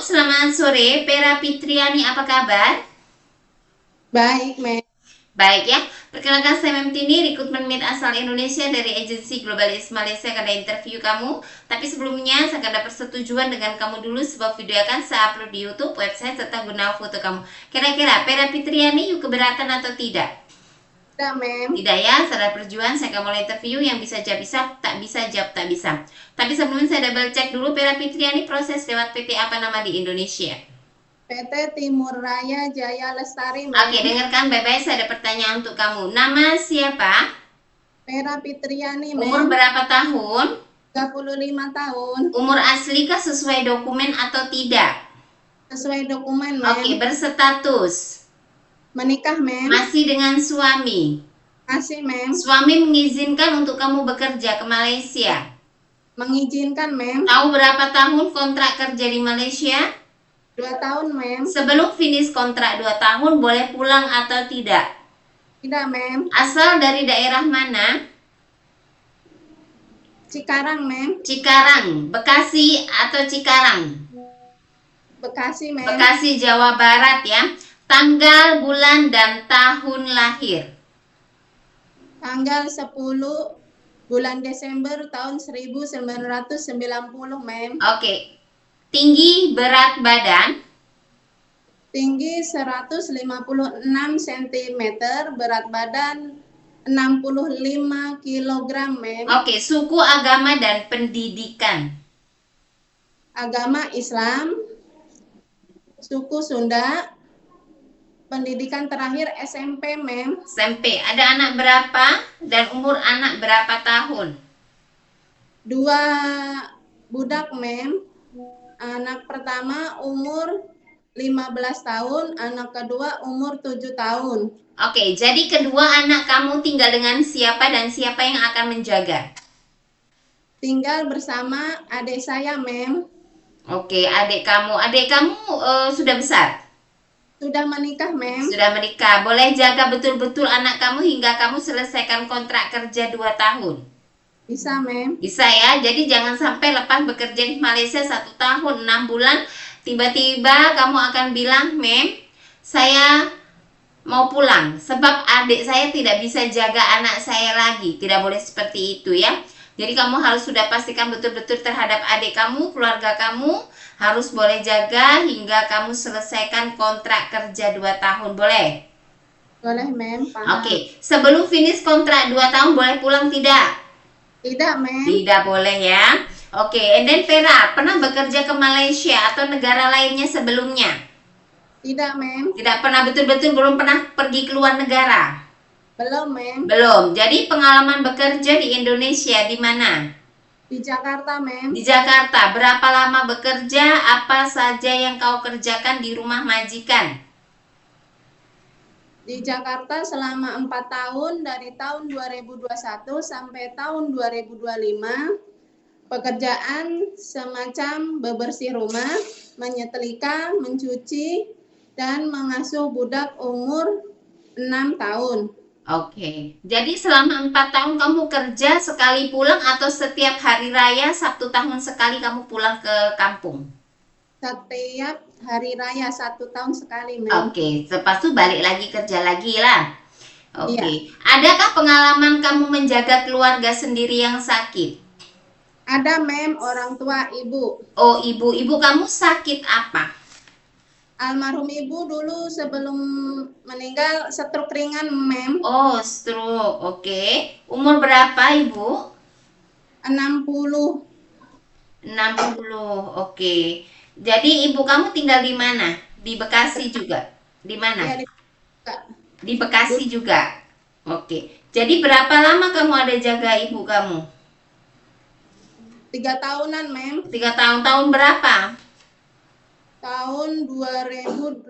selamat sore. Pera Fitriani, apa kabar? Baik, Mem. Baik ya. Perkenalkan saya Memtini, rekrutmen mid asal Indonesia dari agensi Globalis Malaysia akan ada interview kamu. Tapi sebelumnya saya akan dapat persetujuan dengan kamu dulu sebab video akan saya upload di YouTube, website serta guna foto kamu. Kira-kira Pera Fitriani yuk keberatan atau tidak? Udah, Mem. Tidak ya, sadar perjuangan saya akan mulai interview yang bisa jawab bisa, tak bisa jawab tak bisa. Tapi sebelumnya saya double cek dulu Pera Fitriani proses lewat PT apa nama di Indonesia? PT Timur Raya Jaya Lestari, Mem. Oke, dengarkan baik-baik, saya ada pertanyaan untuk kamu. Nama siapa? Pera Fitriani, Umur Mem. berapa tahun? 35 tahun. Umur asli kah sesuai dokumen atau tidak? Sesuai dokumen, Mem. Oke, berstatus Menikah, Mem. masih dengan suami. Masih, Mem. Suami mengizinkan untuk kamu bekerja ke Malaysia. Mengizinkan, Mem. Tahu berapa tahun kontrak kerja di Malaysia? 2 tahun, Mem. Sebelum finish kontrak 2 tahun boleh pulang atau tidak? Tidak, Mem. Asal dari daerah mana? Cikarang, Mem. Cikarang, Bekasi atau Cikarang? Bekasi, Mem. Bekasi, Jawa Barat ya. Tanggal, bulan, dan tahun lahir. Tanggal 10 bulan Desember tahun 1990, Mem. Oke. Tinggi, berat badan. Tinggi 156 cm, berat badan 65 kg, Mem. Oke, suku, agama, dan pendidikan. Agama Islam, suku Sunda, pendidikan terakhir SMP, Mem. SMP. Ada anak berapa dan umur anak berapa tahun? 2 budak, Mem. Anak pertama umur 15 tahun, anak kedua umur 7 tahun. Oke, jadi kedua anak kamu tinggal dengan siapa dan siapa yang akan menjaga? Tinggal bersama adik saya, Mem. Oke, adik kamu. Adik kamu sudah besar? Sudah menikah, Mem. Sudah menikah. Boleh jaga betul-betul anak kamu hingga kamu selesaikan kontrak kerja 2 tahun? Bisa, Mem. Bisa ya, jadi jangan sampai lepas bekerja di Malaysia 1 tahun 6 bulan tiba-tiba kamu akan bilang, Mem, saya mau pulang sebab adik saya tidak bisa jaga anak saya lagi. Tidak boleh seperti itu ya. Jadi kamu harus sudah pastikan betul-betul terhadap adik kamu, keluarga kamu harus boleh jaga hingga kamu selesaikan kontrak kerja 2 tahun. Boleh? Boleh, Mem. Paham. Oke, sebelum finish kontrak 2 tahun boleh pulang tidak? Tidak, Mem. Tidak boleh ya. Oke, and then Vera, pernah bekerja ke Malaysia atau negara lainnya sebelumnya? Tidak, Mem. Tidak pernah, betul-betul belum pernah pergi ke luar negara? Belum, Mem. Belum. Jadi pengalaman bekerja di Indonesia di mana? Di Jakarta, Mem. Di Jakarta. Berapa lama bekerja? Apa saja yang kau kerjakan di rumah majikan? Di Jakarta selama 4 tahun dari tahun 2021 sampai tahun 2025. Pekerjaan semacam bebersih rumah, menyetrika, mencuci, dan mengasuh budak umur 6 tahun. Oke, jadi selama 4 tahun kamu kerja sekali pulang atau setiap hari raya Sabtu tahun sekali kamu pulang ke kampung? Setiap hari raya 1 tahun sekali, Mem. Oke, lepas itu balik lagi kerja lagi lah. Oke, Iya. adakah pengalaman kamu menjaga keluarga sendiri yang sakit? Ada, Mem, orang tua ibu. Oh, ibu kamu sakit apa? Almarhum ibu dulu sebelum meninggal stroke ringan, Mem. Oh, stroke. Oke. Umur berapa ibu? 60. 60. Oke. Jadi ibu kamu tinggal di mana? Di Bekasi juga? Di mana? Ya, Di Bekasi juga. Oke. Jadi berapa lama kamu ada jaga ibu kamu? 3 tahunan, Mem. 3 tahun. Tahun berapa? Tahun 2018.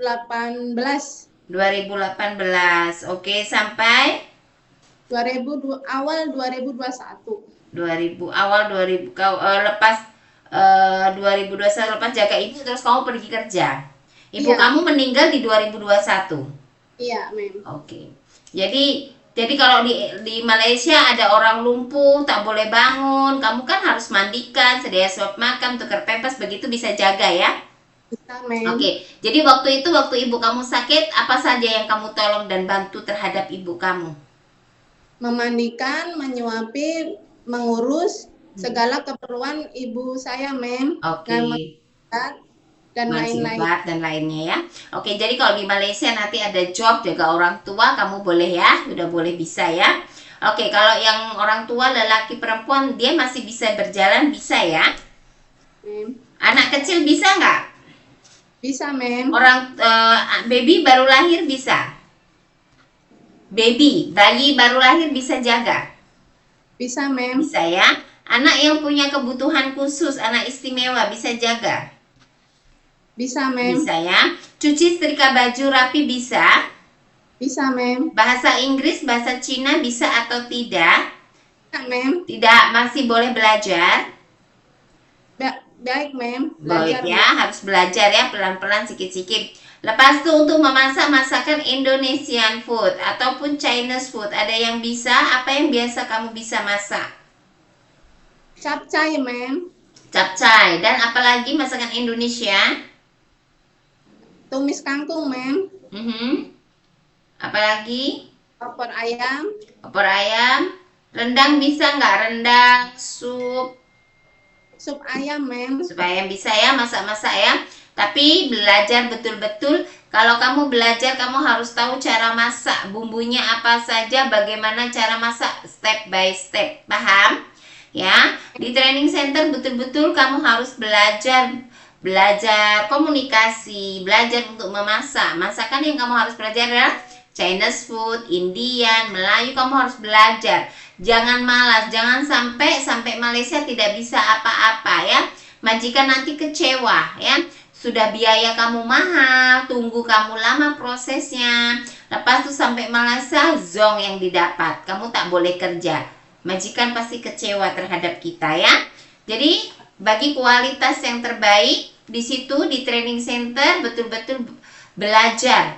2018. Oke, sampai 2002, awal 2021. 2000 awal 2000 kau lepas 2021 lepas jaga ibu terus kamu pergi kerja. Ibu Iya. kamu meninggal di 2021. Iya, Mem. Oke. Jadi kalau di Malaysia ada orang lumpuh, tak boleh bangun, kamu kan harus mandikan, sedia suap makan, tukar pempes, begitu bisa jaga ya. Bisa, Mem. Oke, jadi waktu itu waktu ibu kamu sakit, apa saja yang kamu tolong dan bantu terhadap ibu kamu? Memandikan, menyuapi, mengurus segala keperluan ibu saya, Mem. Oke, Dan mengikat dan ngasih lain-lain. obat dan lainnya ya. Oke, jadi kalau di Malaysia nanti ada job jaga orang tua, kamu boleh ya, udah boleh bisa ya. Oke, kalau yang orang tua lelaki perempuan dia masih bisa berjalan bisa ya. Mem. Anak kecil bisa nggak? Bisa, Mem. Orang baby baru lahir bisa. Bayi baru lahir bisa jaga. Bisa, Mem. Bisa ya. Anak yang punya kebutuhan khusus, anak istimewa bisa jaga. Bisa, Mem. Bisa ya. Cuci setrika baju rapi bisa. Bisa, Mem. Bahasa Inggris, bahasa Cina bisa atau tidak? Bisa, Mem. Tidak, masih boleh belajar. Baik, Mem. Baik Belajar, ya, harus belajar ya pelan-pelan sikit-sikit. Lepas itu untuk memasak masakan Indonesian food ataupun Chinese food, ada yang bisa? Apa yang biasa kamu bisa masak? Capcay, Mem. Capcay. Dan apalagi masakan Indonesia? Tumis kangkung, Mem. Apalagi? Opor ayam. Opor ayam. Rendang bisa nggak? Rendang, sup. Sup ayam, Mem. Supaya bisa ya masak-masak ya. Tapi belajar betul-betul. Kalau kamu belajar, kamu harus tahu cara masak. Bumbunya apa saja, bagaimana cara masak step by step. Paham? Ya, di training center betul-betul kamu harus belajar komunikasi, belajar untuk memasak. Masakan yang kamu harus belajar adalah Chinese food, Indian, Melayu, kamu harus belajar. Jangan malas, jangan sampai Malaysia tidak bisa apa-apa ya. Majikan nanti kecewa ya. Sudah biaya kamu mahal, tunggu kamu lama prosesnya. Lepas itu sampai Malaysia zong yang didapat. Kamu tak boleh kerja. Majikan pasti kecewa terhadap kita ya. Jadi bagi kualitas yang terbaik di situ di training center betul-betul belajar.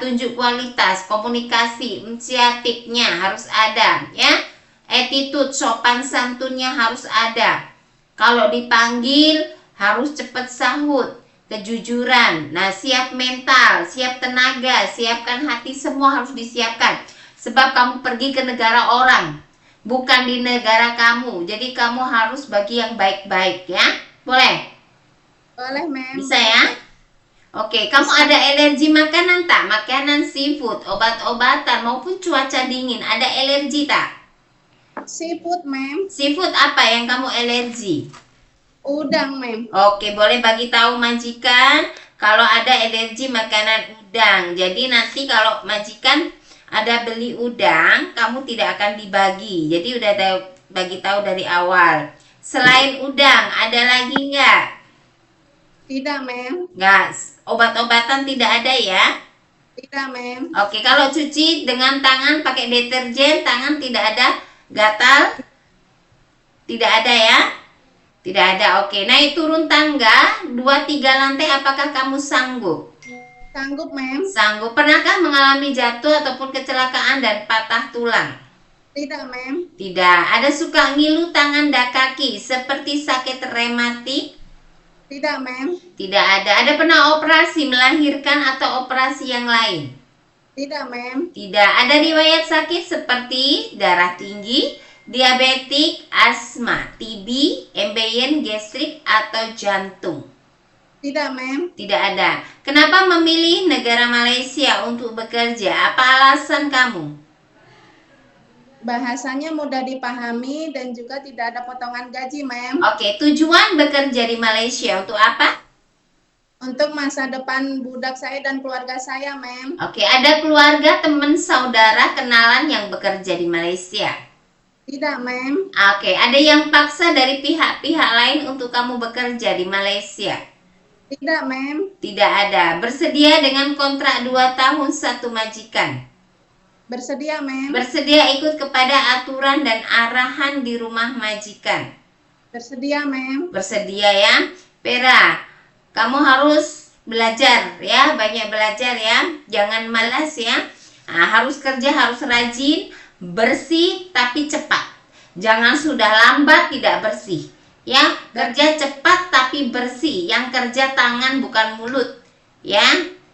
Tunjuk kualitas, komunikasi, inisiatifnya harus ada ya. Attitude, sopan santunnya harus ada. Kalau dipanggil harus cepat sahut. Kejujuran, nah siap mental, siap tenaga, siapkan hati, semua harus disiapkan. Sebab kamu pergi ke negara orang, bukan di negara kamu. Jadi kamu harus bagi yang baik-baik ya. Boleh? Boleh, Mem. Bisa ya? Oke, kamu ada alergi makanan tak? Makanan seafood, obat-obatan maupun cuaca dingin, ada alergi tak? Seafood, Mem. Seafood apa yang kamu alergi? Udang, Mem. Oke, boleh bagi tahu majikan kalau ada alergi makanan udang. Jadi nanti kalau majikan ada beli udang, kamu tidak akan dibagi. Jadi udah bagi tahu dari awal. Selain udang, ada lagi nggak? Tidak, Mem. Nggak, obat-obatan tidak ada ya? Tidak, Mem. Oke, kalau cuci dengan tangan pakai deterjen, tangan tidak ada gatal? Tidak ada ya? Tidak ada, oke. Naik turun tangga 2-3 lantai, apakah kamu sanggup? Sanggup, Mem. Sanggup. Pernahkah mengalami jatuh ataupun kecelakaan dan patah tulang? Tidak, Mem. Tidak. Ada suka ngilu tangan dan kaki seperti sakit rematik? Tidak, Mem. Tidak ada. Ada pernah operasi melahirkan atau operasi yang lain? Tidak, Mem. Tidak. Ada riwayat sakit seperti darah tinggi, diabetik, asma, TB, embeien, gastrik, atau jantung? Tidak, Mem. Tidak ada. Kenapa memilih negara Malaysia untuk bekerja? Apa alasan kamu? Bahasanya mudah dipahami dan juga tidak ada potongan gaji, Mem. Oke, tujuan bekerja di Malaysia untuk apa? Untuk masa depan budak saya dan keluarga saya, Mem. Oke, ada keluarga, teman, saudara, kenalan yang bekerja di Malaysia? Tidak, Mem. Oke, ada yang paksa dari pihak-pihak lain untuk kamu bekerja di Malaysia? Tidak, Mem. Tidak ada. Bersedia dengan kontrak 2 tahun satu majikan? Bersedia, Mem. Bersedia ikut kepada aturan dan arahan di rumah majikan? Bersedia, Mem. Bersedia ya. Pera, kamu harus belajar ya, banyak belajar ya. Jangan malas ya. Harus kerja, harus rajin, bersih tapi cepat. Jangan sudah lambat tidak bersih. Ya, kerja cepat tapi bersih. Yang kerja tangan bukan mulut. Ya,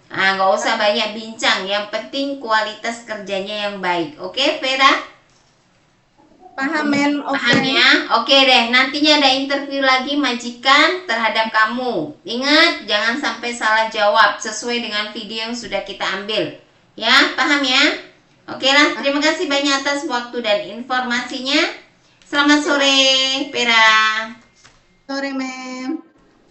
nah, nggak usah banyak bincang. Yang penting kualitas kerjanya yang baik. Oke, Vera? Paham, Mem. Paham Oke. ya? Oke deh, nantinya ada interview lagi majikan terhadap kamu. Ingat, jangan sampai salah jawab sesuai dengan video yang sudah kita ambil. Ya, paham ya? Oke lah, terima kasih banyak atas waktu dan informasinya. Selamat sore, Vera. Sore, Mem.